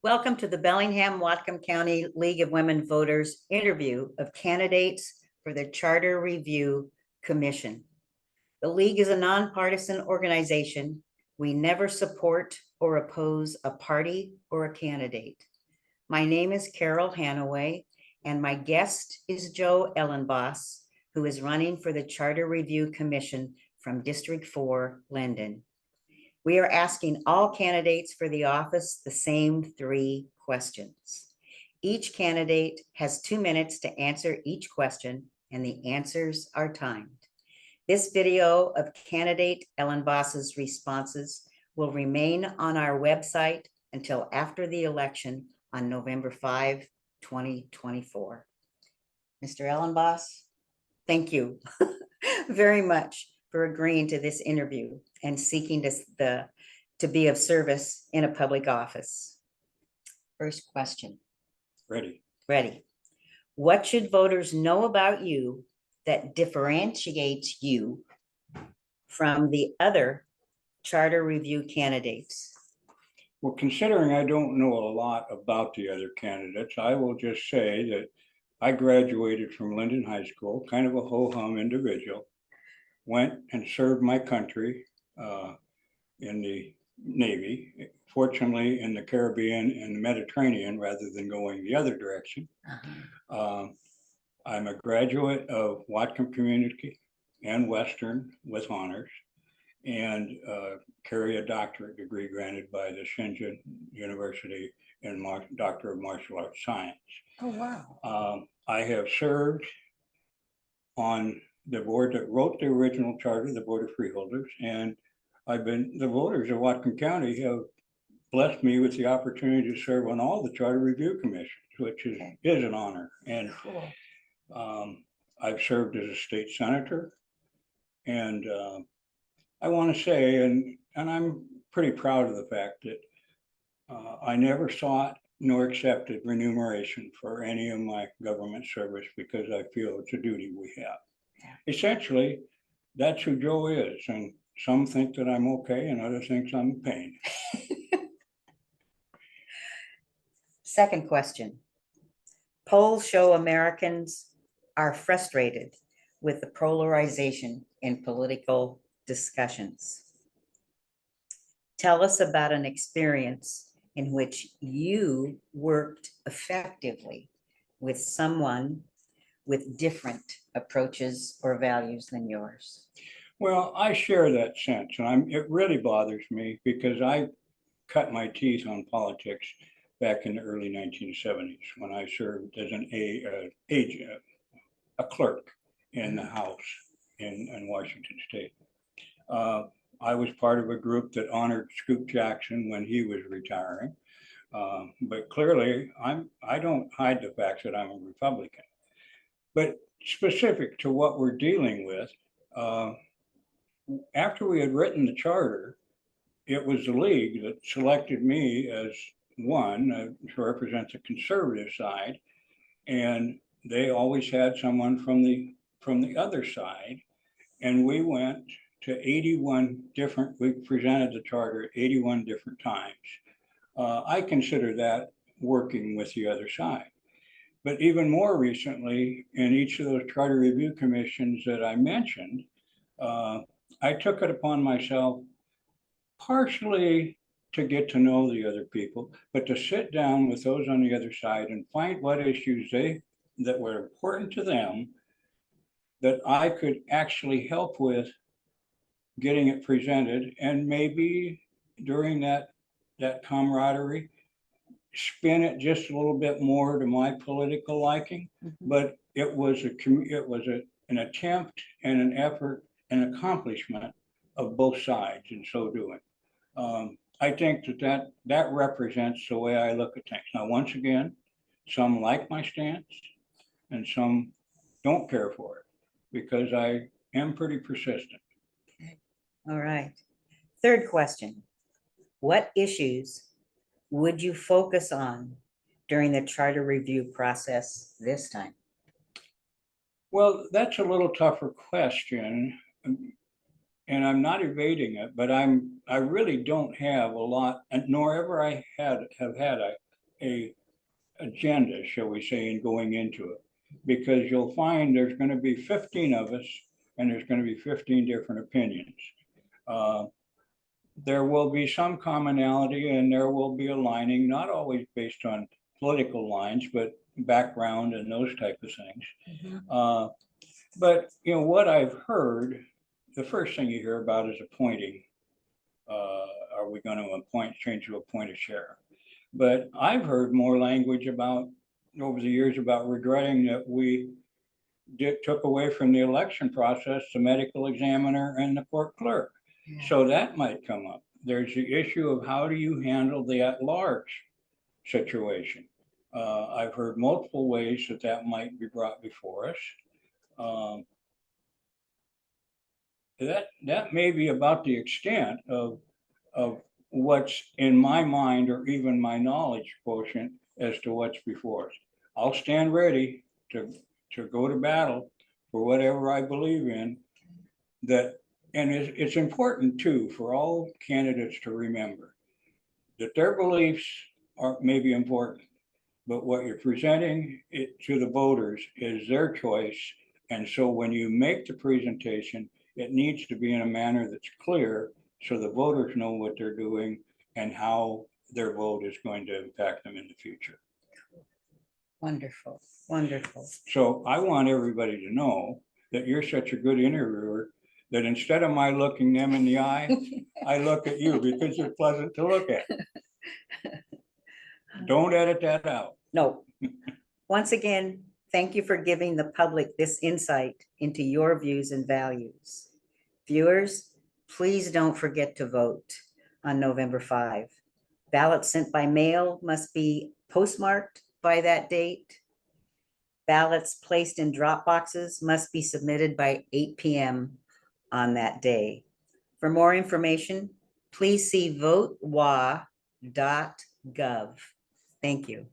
Welcome to the Bellingham-Whatcom County League of Women Voters interview of candidates for the Charter Review Commission. The League is a nonpartisan organization. We never support or oppose a party or a candidate. My name is Carol Hanaway, and my guest is Joe Elenbaas, who is running for the Charter Review Commission from District 4, Linden. We are asking all candidates for the office the same 3 questions. Each candidate has 2 minutes to answer each question, and the answers are timed. This video of candidate Elenbaas's responses will remain on our website until after the election on November 5, 2024. Mr. Elenbaas, thank you very much for agreeing to this interview and seeking to be of service in a public office. First question. Ready. What should voters know about you that differentiates you from the other charter review candidates? Well, considering I don't know a lot about the other candidates, I will just say that I graduated from Linden High School, kind of a ho-hum individual, went and served my country in the Navy, fortunately in the Caribbean and the Mediterranean rather than going the other direction. I'm a graduate of Whatcom Community and Western with honors, and carry a doctorate degree granted by the Shenzhen University in Doctor of Martial Arts Science. Oh, wow. I have served on the board that wrote the original charter, the Board of Freeholders, and the voters of Whatcom County have blessed me with the opportunity to serve on all the charter review commissions, which is an honor. And cool. I've served as a state senator, and I want to say, and I'm pretty proud of the fact that I never sought nor accepted remuneration for any of my government service because I feel it's a duty we have. Essentially, that's who Joe is, and some think that I'm okay and others think I'm a pain. Second question. Polls show Americans are frustrated with the polarization in political discussions. Tell us about an experience in which you worked effectively with someone with different approaches or values than yours. Well, I share that sense, and it really bothers me because I cut my teeth on politics back in the early 1970s when I served as a clerk in the House in Washington State. I was part of a group that honored Scoop Jackson when he was retiring, but clearly I don't hide the fact that I'm a Republican. But specific to what we're dealing with, after we had written the charter, it was the League that selected me as one to represent the conservative side, and they always had someone from the other side, and we went to 81 different, we presented the charter 81 different times. I consider that working with the other side. But even more recently, in each of those charter review commissions that I mentioned, I took it upon myself partially to get to know the other people, but to sit down with those on the other side and find what issues that were important to them that I could actually help with getting it presented, and maybe during that camaraderie, spin it just a little bit more to my political liking. But it was an attempt and an effort and accomplishment of both sides in so doing. I think that represents the way I look at things. Now, once again, some like my stance and some don't care for it because I am pretty persistent. All right. Third question. What issues would you focus on during the charter review process this time? Well, that's a little tougher question, and I'm not evading it, but I really don't have a lot, nor ever have had a agenda, shall we say, in going into it. Because you'll find there's gonna be 15 of us and there's gonna be 15 different opinions. There will be some commonality and there will be aligning, not always based on political lines, but background and those type of things. But what I've heard, the first thing you hear about is appointing. Are we going to change to appoint a sheriff? But I've heard more language about over the years about regretting that we took away from the election process the medical examiner and the court clerk. So that might come up. There's the issue of how do you handle the at-large situation. I've heard multiple ways that might be brought before us. That may be about the extent of what's in my mind or even my knowledge quotient as to what's before us. I'll stand ready to go to battle for whatever I believe in. And it's important too for all candidates to remember that their beliefs may be important, but what you're presenting to the voters is their choice. And so when you make the presentation, it needs to be in a manner that's clear so the voters know what they're doing and how their vote is going to impact them in the future. Wonderful, wonderful. So I want everybody to know that you're such a good interviewer that instead of my looking them in the eye, I look at you because you're pleasant to look at. Don't edit that out. No. Once again, thank you for giving the public this insight into your views and values. Viewers, please don't forget to vote on November 5. Ballots sent by mail must be postmarked by that date. Ballots placed in drop boxes must be submitted by 8 p.m. on that day. For more information, please see votewa.gov. Thank you.